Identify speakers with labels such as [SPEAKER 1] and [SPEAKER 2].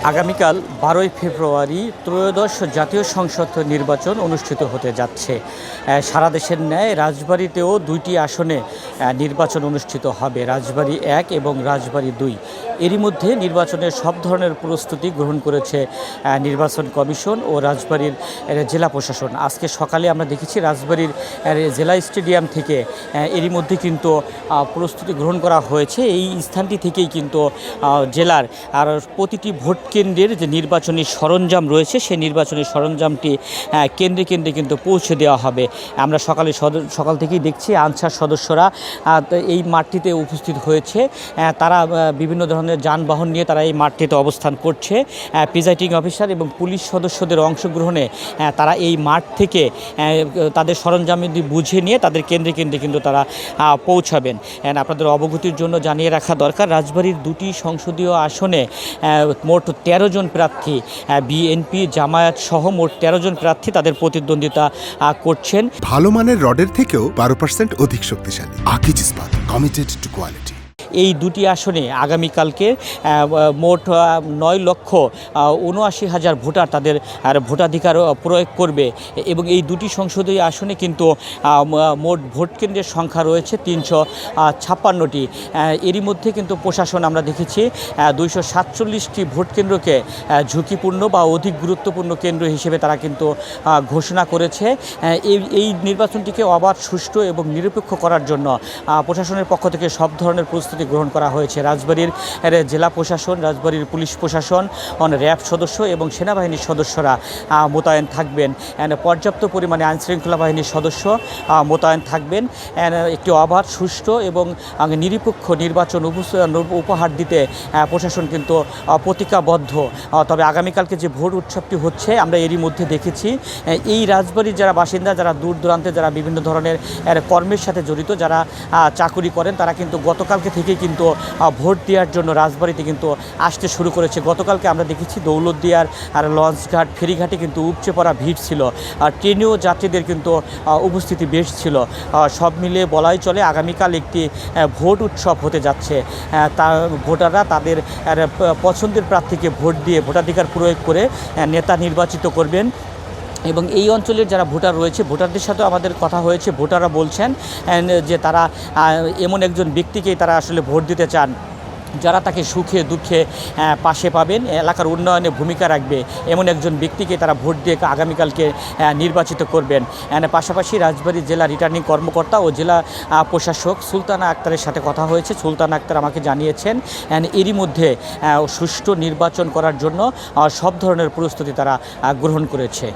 [SPEAKER 1] আগামীকাল 12ই ফেব্রুয়ারি ত্রয়োদশ জাতীয় সংসদ নির্বাচন অনুষ্ঠিত হতে যাচ্ছে। সারা দেশের ন্যায় রাজবাড়ীতেও দুইটি আসনে নির্বাচন অনুষ্ঠিত হবে, রাজবাড়ী 1 এবং রাজবাড়ী 2। এরই মধ্যে নির্বাচনের সব ধরনের প্রস্তুতি গ্রহণ করেছে নির্বাচন কমিশন ও রাজবাড়ীর জেলা প্রশাসন। আজকে সকালে আমরা দেখেছি রাজবাড়ীর জেলা স্টেডিয়াম থেকে এরই মধ্যে কিন্তু প্রস্তুতি গ্রহণ করা হয়েছে। এই স্থানটি থেকেই কিন্তু জেলার আর প্রতিটি ভোট কেন্দ্রের যে নির্বাচনী সরঞ্জাম রয়েছে সেই নির্বাচনী সরঞ্জামটি কেন্দ্রে কেন্দ্রে কিন্তু পৌঁছে দেওয়া হবে। আমরা সকাল থেকেই দেখছি আনসার সদস্যরা এই মাঠটিতে উপস্থিত হয়েছে। তারা বিভিন্ন ধরনের যানবাহন নিয়ে তারা এই মাঠটিতে অবস্থান করছে। প্রিজাইডিং অফিসার এবং পুলিশ সদস্যদের অংশগ্রহণে তারা এই মাঠ থেকে তাদের সরঞ্জাম বুঝে নিয়ে তাদের কেন্দ্রে কেন্দ্রে কিন্তু তারা পৌঁছাবেন। আপনাদের অবগতির জন্য জানিয়ে রাখা দরকার, রাজবাড়ীর দুটি সংসদীয় আসনে মোট 13 জন প্রার্থী, বিএনপি জামায়াত সহ মোট 13 জন প্রার্থী তাদের প্রতিদ্বন্দ্বিতা করছেন।
[SPEAKER 2] ভালো মানের রডের থেকেও 12% অধিক শক্তিশালী। আকিজ ইস্পাত, কমিটেড টু কোয়ালিটি।
[SPEAKER 1] এই দুটি আসনে আগামীকালকে মোট 9,79,000 ভোটার তাদের ভোটাধিকার প্রয়োগ করবে এবং এই দুটি সংসদীয় আসনে কিন্তু মোট ভোট কেন্দ্রের সংখ্যা রয়েছে 356টি। এরই মধ্যে কিন্তু প্রশাসন আমরা দেখেছি 247টি ভোট কেন্দ্রকে ঝুঁকিপূর্ণ বা অধিক গুরুত্বপূর্ণ কেন্দ্র হিসেবে তারা কিন্তু ঘোষণা করেছে। এই নির্বাচনটিকে অবাধ, সুষ্ঠু এবং নিরপেক্ষ করার জন্য প্রশাসনের পক্ষ থেকে সব ধরনের প্রস্তুতি গ্রহণ করা হয়েছে। রাজবাড়ীর জেলা প্রশাসন, রাজবাড়ীর পুলিশ প্রশাসন, র্যাব সদস্য এবং সেনাবাহিনীর সদস্যরা মোতায়েন থাকবেন। পর্যাপ্ত পরিমাণে আইনশৃঙ্খলা বাহিনীর সদস্য মোতায়েন থাকবেন। একটি অবাধ, সুষ্ঠু এবং নিরপেক্ষ নির্বাচন উপহার দিতে প্রশাসন কিন্তু প্রতিজ্ঞাবদ্ধ। তবে আগামীকালকে যে ভোট উৎসবটি হচ্ছে আমরা এরই মধ্যে দেখেছি এই রাজবাড়ির যারা বাসিন্দা, যারা দূর দূরান্তে যারা বিভিন্ন ধরনের কর্মের সাথে জড়িত, যারা চাকুরি করেন, তারা কিন্তু গতকালকে থেকে কিন্তু ভোট দেওয়ার জন্য রাজবাড়িতে কিন্তু আসতে শুরু করেছে। গতকালকে আমরা দেখেছি দৌলতদিয়ার আর লঞ্চঘাট, ফেরিঘাটে কিন্তু উপচে পড়া ভিড় ছিল, আর ট্রেনেও যাত্রীদের কিন্তু উপস্থিতি বেশ ছিল। সব মিলিয়ে বলাই চলে আগামীকাল একটি ভোট উৎসব হতে যাচ্ছে। ভোটাররা তাদের পছন্দের প্রার্থীকে ভোট দিয়ে ভোটাধিকার প্রয়োগ করে নেতা নির্বাচিত করবেন। এবং এই অঞ্চলের যারা ভোটার রয়েছে, ভোটারদের সাথেও আমাদের কথা হয়েছে। ভোটাররা বলছেন যে তারা এমন একজন ব্যক্তিকেই তারা আসলে ভোট দিতে চান যারা তাকে সুখে দুঃখে পাশে পাবেন, এলাকার উন্নয়নে ভূমিকা রাখবে, এমন একজন ব্যক্তিকে তারা ভোট দিয়ে আগামীকালকে নির্বাচিত করবেন। পাশাপাশি রাজবাড়ী জেলা রিটার্নিং কর্মকর্তা ও জেলা প্রশাসক সুলতানা আক্তারের সাথে কথা হয়েছে। সুলতানা আক্তার আমাকে জানিয়েছেন এরই মধ্যে সুষ্ঠু নির্বাচন করার জন্য সব ধরনের প্রস্তুতি তারা গ্রহণ করেছে।